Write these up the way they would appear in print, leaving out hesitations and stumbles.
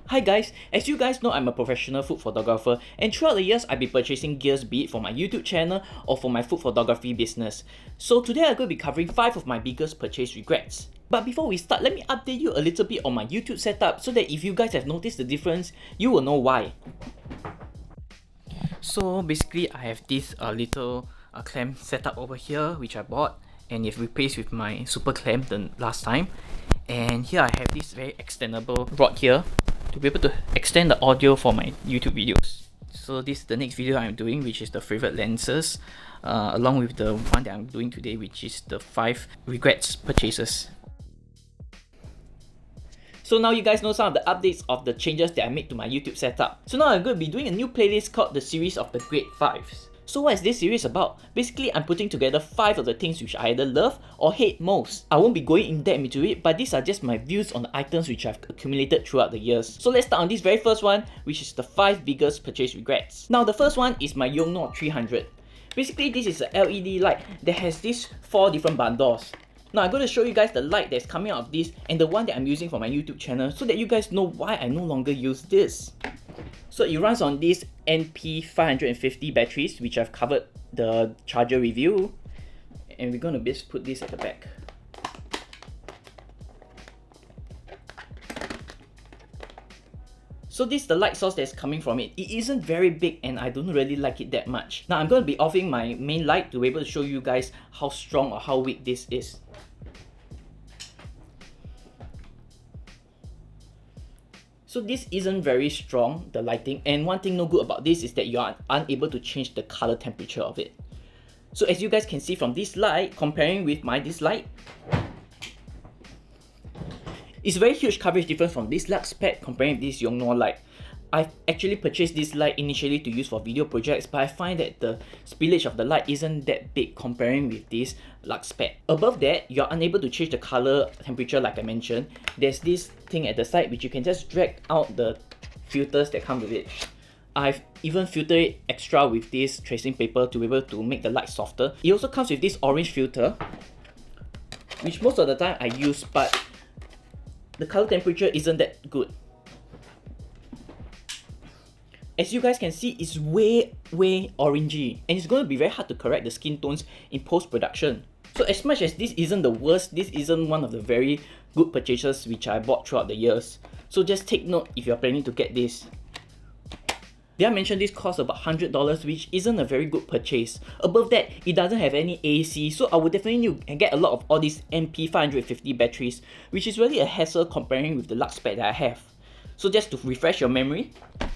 Hi guys, as you guys know, I'm a professional food photographer, and throughout the years I've been purchasing gears, be it for my YouTube channel or for my food photography business. So today I'm going to be covering 5 of my biggest purchase regrets. But before we start, let me update you a little bit on my YouTube setup so that if you guys have noticed the difference, you will know why. So basically I have this little clamp setup over here which I bought, and it's replaced with my super clamp the last time. And here I have this very extendable rod here to be able to extend the audio for my YouTube videos. So this is the next video I'm doing, which is the favorite lenses, along with the one that I'm doing today, which is the 5 regrets purchases. So now you guys know some of the updates of the changes that I made to my YouTube setup. So now I'm going to be doing a new playlist called the series of the Great 5s. So what is this series about? Basically, I'm putting together 5 of the things which I either love or hate most. I won't be going in depth into it, but these are just my views on the items which I've accumulated throughout the years. So let's start on this very first one, which is the 5 biggest purchase regrets. Now the first one is my Yongnuo 300. Basically, this is an LED light that has these 4 different bundles. Now I'm going to show you guys the light that's coming out of this and the one that I'm using for my YouTube channel so that you guys know why I no longer use this. So it runs on these NP550 batteries, which I've covered the charger review, and we're going to just put this at the back. So this is the light source that's coming from it. It isn't very big and I don't really like it that much. Now I'm going to be offing my main light to be able to show you guys how strong or how weak this is. So this isn't very strong, the lighting, and one thing no good about this is that you are unable to change the color temperature of it. So as you guys can see from this light, comparing with this light, it's a very huge coverage difference from this lux spec comparing with this Yongnuo light. I actually purchased this light initially to use for video projects, but I find that the spillage of the light isn't that big comparing with this lux spec. Above that, you're unable to change the color temperature like I mentioned. There's this thing at the side which you can just drag out the filters that come with it. I've even filtered it extra with this tracing paper to be able to make the light softer. It also comes with this orange filter, which most of the time I use, but the color temperature isn't that good. As you guys can see, it's way orangey, and it's going to be very hard to correct the skin tones in post-production. So as much as this isn't the worst, this isn't one of the very good purchases which I bought throughout the years. So just take note if you're planning to get this. Did I mention this costs about $100, which isn't a very good purchase. Above that, it doesn't have any AC, so I would definitely get a lot of all these NP550 batteries, which is really a hassle comparing with the lux spec that I have. So just to refresh your memory,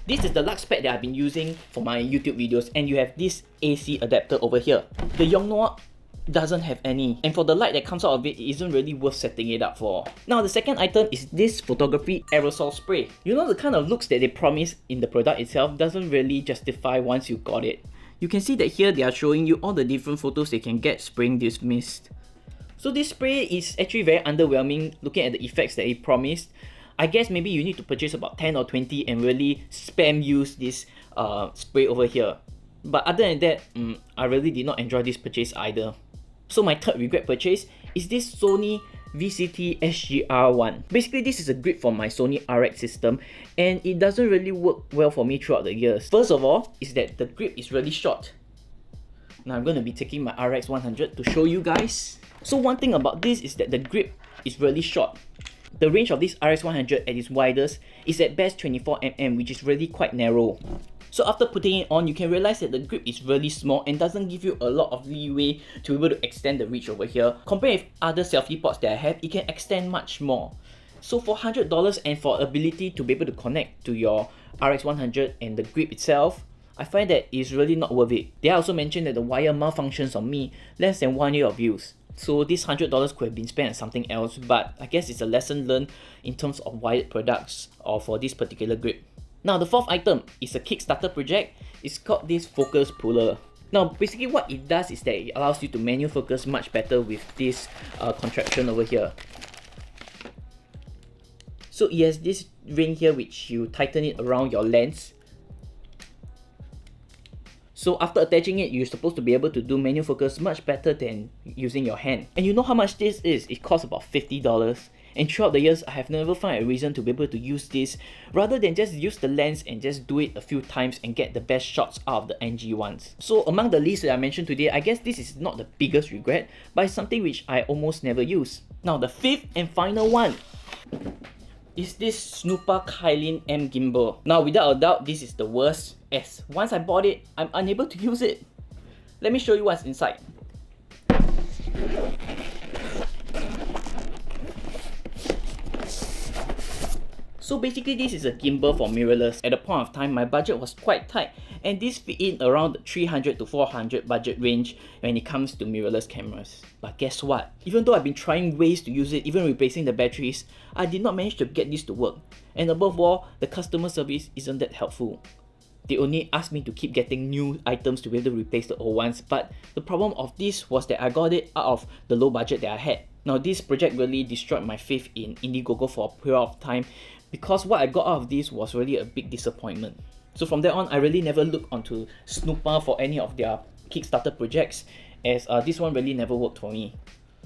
this is the lux spec that I've been using for my YouTube videos, and you have this AC adapter over here. The Yongnuo doesn't have any, and for the light that comes out of it, it isn't really worth setting it up for. Now the second item is this photography aerosol spray. You know, the kind of looks that they promise in the product itself doesn't really justify once you got it. You can see that here they are showing you all the different photos they can get spraying this mist. So this spray is actually very underwhelming looking at the effects that it promised. I guess maybe you need to purchase about 10 or 20 and really spam use this spray over here. But other than that, I really did not enjoy this purchase either. So my third regret purchase is this Sony VCT SGR1. Basically, this is a grip for my Sony RX system, and it doesn't really work well for me throughout the years. First of all, is that the grip is really short. Now I'm going to be taking my RX 100 to show you guys. So one thing about this is that the grip is really short. The range of this RX 100 at its widest is at best 24mm, which is really quite narrow. So after putting it on, you can realize that the grip is really small and doesn't give you a lot of leeway to be able to extend the reach over here. Compared with other selfie pods that I have, it can extend much more. So for $100 and for ability to be able to connect to your RX 100 and the grip itself, I find that it's really not worth it. They also mentioned that the wire malfunctions on me less than 1 year of use. So this $100 could have been spent on something else, but I guess it's a lesson learned in terms of wired products or for this particular grip. Now the fourth item is a Kickstarter project. It's called this focus puller. Now basically what it does is that it allows you to manual focus much better with this contraption over here. So it has this ring here which you tighten it around your lens. So after attaching it, you're supposed to be able to do manual focus much better than using your hand. And you know how much this is? It costs about $50. And throughout the years, I have never found a reason to be able to use this rather than just use the lens and just do it a few times and get the best shots out of the NG ones. So among the list that I mentioned today, I guess this is not the biggest regret, but it's something which I almost never use. Now the fifth and final one is this Snooper Kylin M gimbal. Now without a doubt, this is the worst, as once I bought it, I'm unable to use it. Let me show you what's inside. So basically this is a gimbal for mirrorless. At the point of time, my budget was quite tight, and this fit in around the 300 to 400 budget range when it comes to mirrorless cameras. But guess what? Even though I've been trying ways to use it, even replacing the batteries, I did not manage to get this to work. And above all, the customer service isn't that helpful. They only asked me to keep getting new items to be able to replace the old ones, but the problem of this was that I got it out of the low budget that I had. Now this project really destroyed my faith in Indiegogo for a period of time, because what I got out of this was really a big disappointment. So from there on, I really never looked onto Snooper for any of their Kickstarter projects, as this one really never worked for me.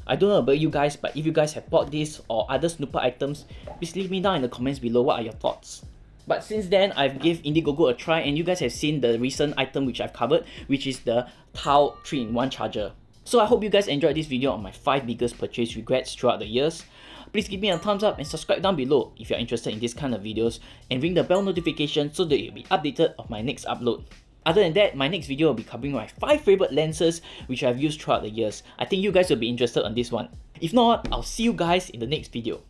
I don't know about you guys, but if you guys have bought this or other Snooper items, please leave me down in the comments below what are your thoughts. But since then, I've given Indiegogo a try, and you guys have seen the recent item which I've covered, which is the Tau 3-in-1 charger. So I hope you guys enjoyed this video on my 5 biggest purchase regrets throughout the years. Please give me a thumbs up and subscribe down below if you're interested in this kind of videos, and ring the bell notification so that you'll be updated of my next upload. Other than that, my next video will be covering my 5 favorite lenses which I've used throughout the years. I think you guys will be interested on this one. If not, I'll see you guys in the next video.